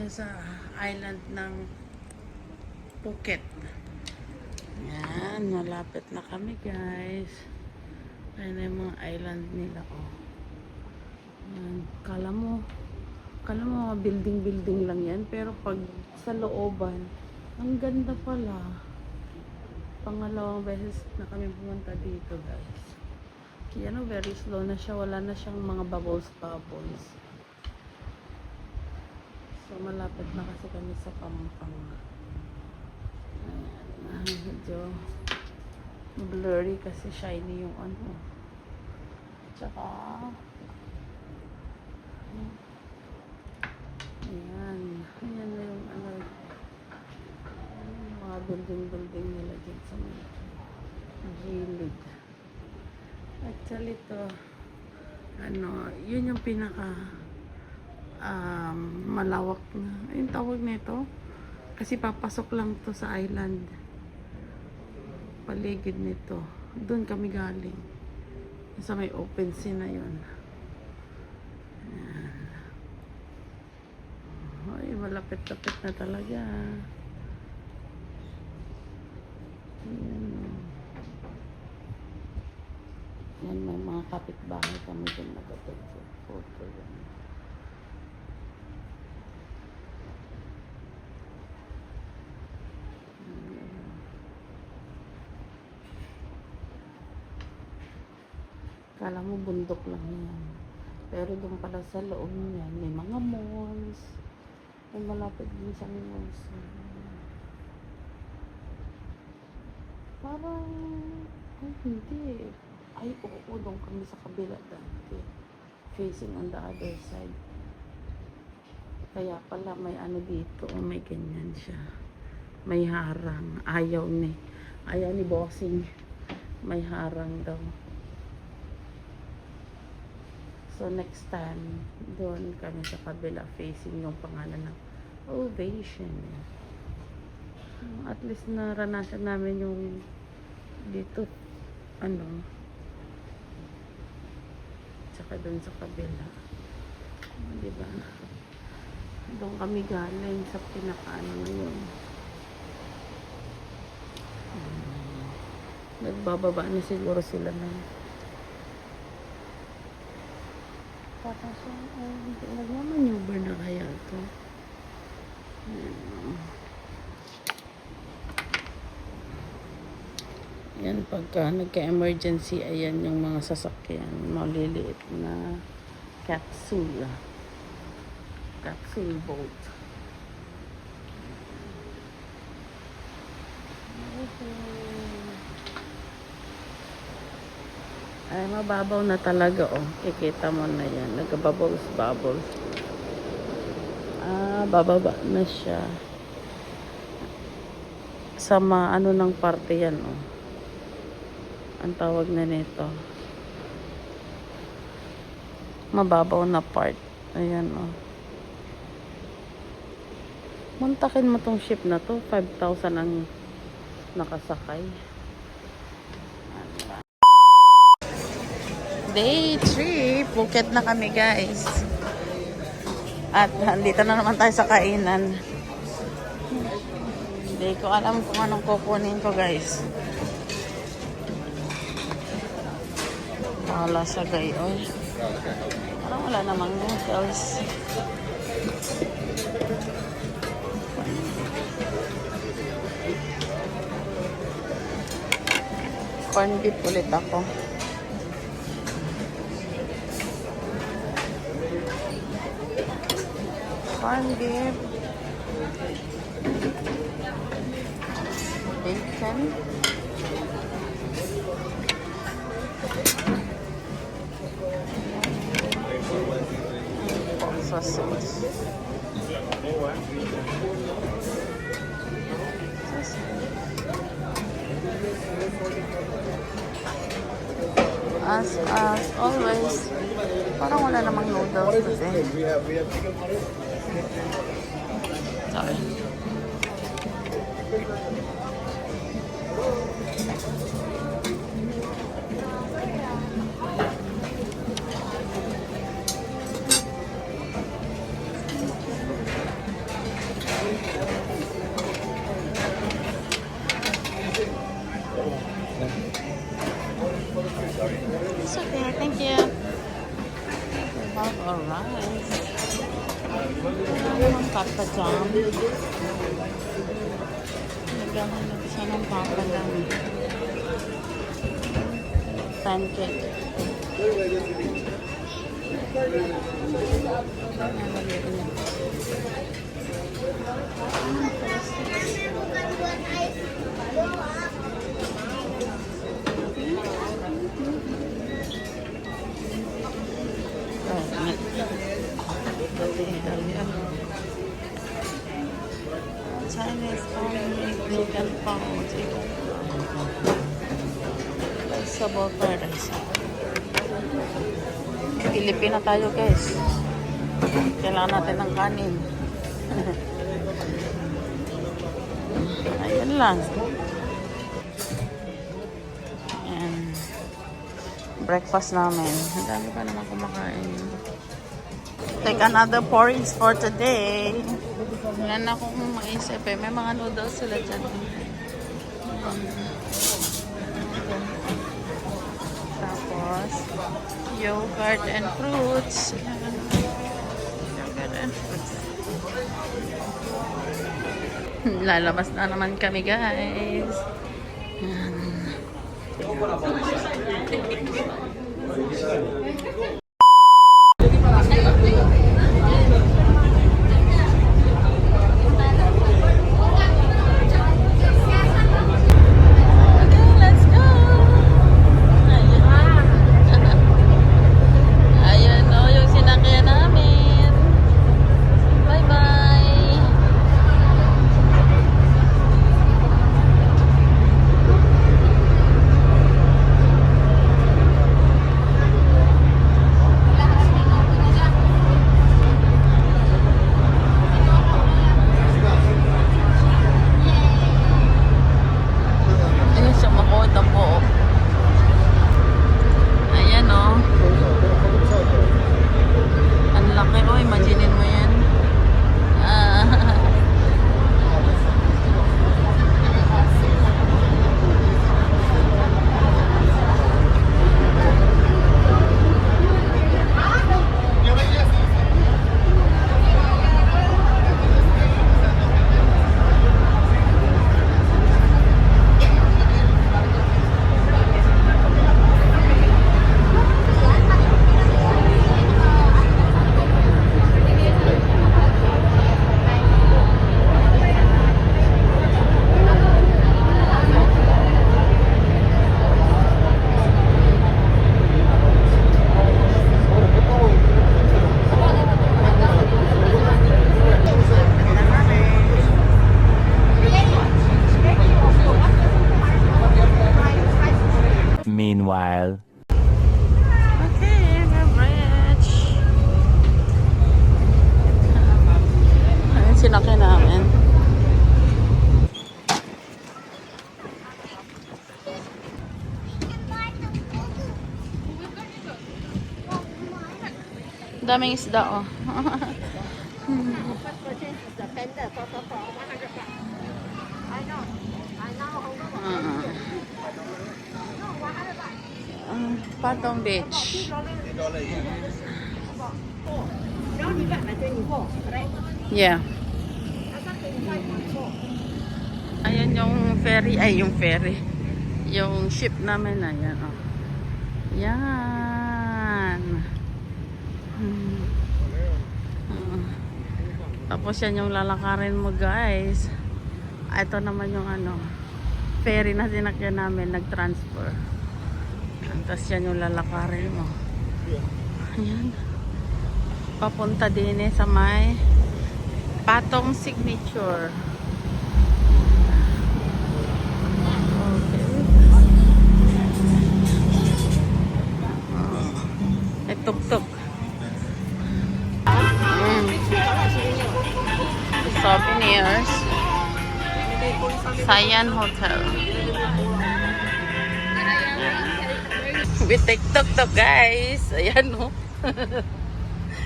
tayo sa island ng Phuket. Yan, malapit na kami guys. Ayan na yung mga island nila. Oh. Yan, kala mo mga building lang yan, pero pag sa looban, ang ganda pala. Pangalawang beses na kami pumunta dito guys. Yan o, very slow na siya. Wala na siyang mga bubbles. So, malapit na kasi kami sa Pampang. Ayan, medyo blurry kasi shiny yung ano. Tsaka, ayan na yung ano, yung mga building nila dyan sa mga gilid. Actually to, ano, yun yung pinaka malawak na, yung tawag nito, kasi papasok lang to sa island. Paligid nito, doon kami galing sa may open sea na yun. Ayan. Ay, malapit-lapit na talaga. Ayan. Yan, may mga kapitbahay kami dun nagpapag-photo yan. Kala mo bundok lang yan. Pero doon pala sa loob niyan, may mga malls. May malapit din sa malls. Parang, ay hindi. Ay, oo, doon kami sa kabila dati. Facing on the other side. Kaya pala may ano dito, oh, may ganyan siya. May harang. Ayaw ni bossing. May harang daw. So next time, doon kami sa kabila facing yung pangalan ng Ovation. At least naranasan namin yung dito, ano, tsaka doon sa kabila. Diba? Doon kami galing sa pinakaano ngayon. Nagbababa na siguro sila na. Tapos, hindi nagmamaneuver na kaya ito. Yan, pagka nagka-emergency, ayan yung mga sasakyan. Maliliit na capsule boat. Ay, mababaw na talaga, oh. Ikita mo na yan. Nagka-bubbles. Bababa na siya. Sa ano ng parte yan, oh. Ang tawag na nito. Mababaw na part. Ayan, oh. Muntakin mo tong ship na to. 5,000 ang nakasakay. Day 3, Phuket na kami guys. At dito na naman tayo sa kainan. Hindi ko alam kung anong kukunin ko guys. Wala sa gayon. Parang wala namang noodles. Corn beef ulit ako. Corn beef, bacon, pork sausage. As always, parang wala namang noodles today. Sorry. Papajam. Naghahanap siya ng papajam. Pancake. Chinese only chicken pao, chicken vegetable fried rice. Pilipina tayo guys. Kailangan natin ng kanin. Ayun lang. And breakfast namin. Ang dami pa naman kumakain. Take another porridge for today. Wala na akong maisip eh. May mga noodles sila dyan. Tapos, yogurt and fruits. Yogurt and fruits. Lalabas na naman kami guys. Meanwhile. Okay, we're rich. Ayun sinakyan namin. Daming isda oh. Patong Beach. Yeah. Ayan yung ferry. Ay, yung ferry. Yung ship namin. Ayan, oh. Yan. Tapos yan yung lalakarin mo, guys. Ito naman yung ano, ferry na sinakyan namin. Nag-transfer. Tapos yan yung lalakarin mo. Ayan. Papunta din eh sa may Patong Signature. Okay. May tuk-tuk. Souvenirs. Sayan Hotel. We take tuk-tuk guys. Ayan no.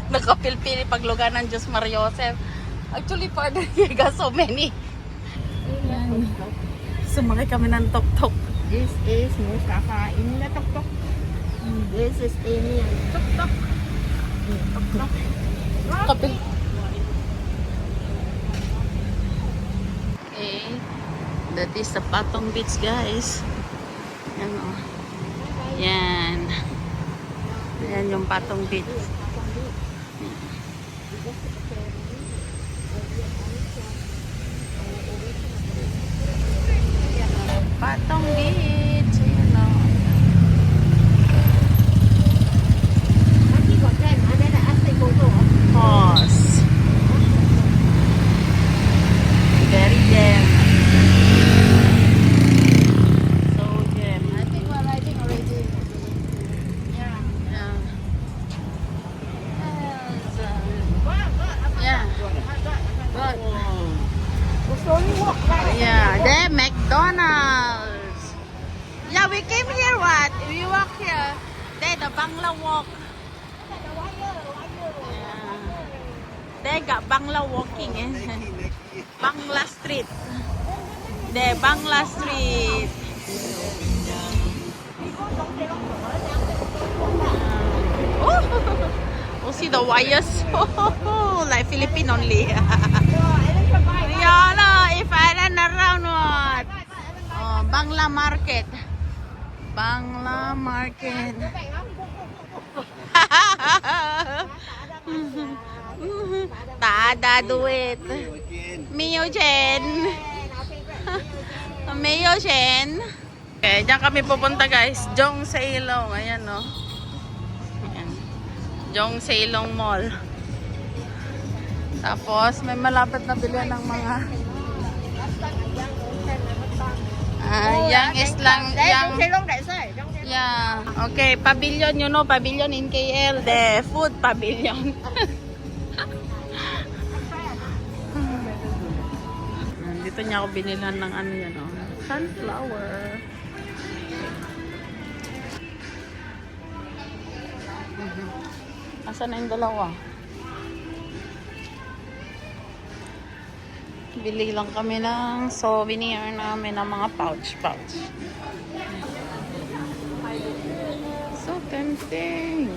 Nakapilpili paglugar ng Diyos Mario Joseph. Actually, Father, you got so many. Ayan. Sumakay kami ng tuk-tuk. This is Mustafa in the tuk-tuk. This is Amy in the tuk-tuk. Tuk-tuk. Kapil. That is the Patong Beach, guys. Yan o. Yan. Yan yung Patong Beach. Patong Beach. Ayan o. Pause. Very gem. So gem. I think we're riding already. Yeah. Yeah. Good. We'll slowly walk right. Yeah. There, McDonald's. Yeah, we came here. What? We walk here. There, the Bangla Walk. There, got Bangla walking. Bangla Street. There, Bangla Street. Oh, see the wires. Like Philippine only. Yeah, no, if I run around what? Oh, Bangla Market. Bangla Market. Tada duit. Mio Chen. Mio Chen. Okay, diyan kami pupunta guys. Jong sa Ilong. Ayan o. Ayan. Jong sa Ilong Mall. Tapos may malapit na bilihan ng mga yang is lang yang yeah. Okay, pavilion, you know, pavilion in KL, the food pavilion. Dito niya ako binilan ng ano yan, oh. Sunflower. Asan na yung dalawa? Bili lang kami ng souvenir namin ng mga pouch. So tempting.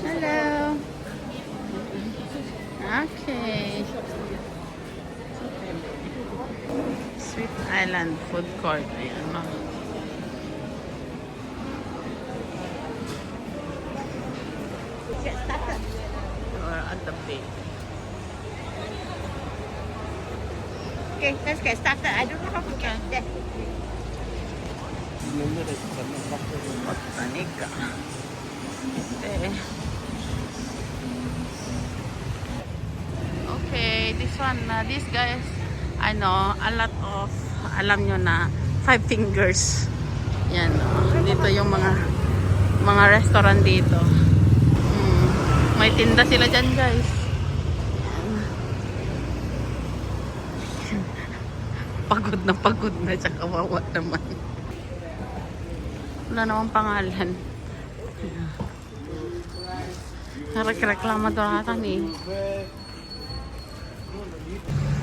Hello. Okay. Sweet Island Food Court. Ayan, no? Or at the bay. Okay, let's get started. I don't know how to get there. Botanica. Okay, this one, this guys, ano, a lot of, alam nyo na, 5 fingers. Yan, dito yung mga restaurant dito. May tinda sila dyan, guys. Pagod na, tsaka kawawa naman. Wala namang pangalan. Reklama doon natin eh.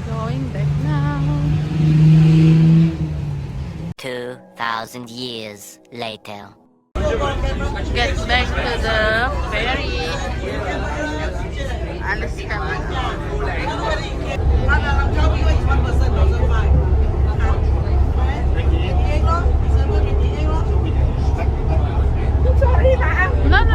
Going back now. 2,000 years later. Get back to the ferry. Alis ka na. Sorry, ma'am. No.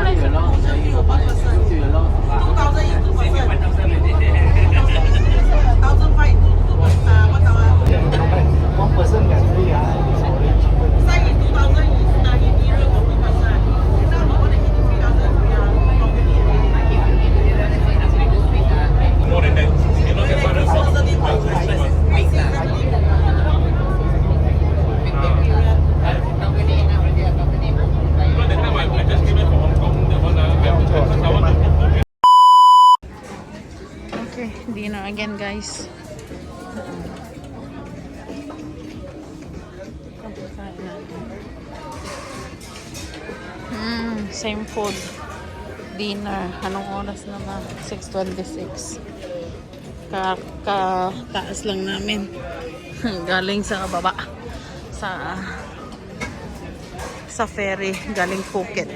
'Okay, dinner again, guys. Same food. Dinner. Anong oras na ba? 6:26. Taas lang namin. Galing sa baba. Sa ferry. Galing Phuket.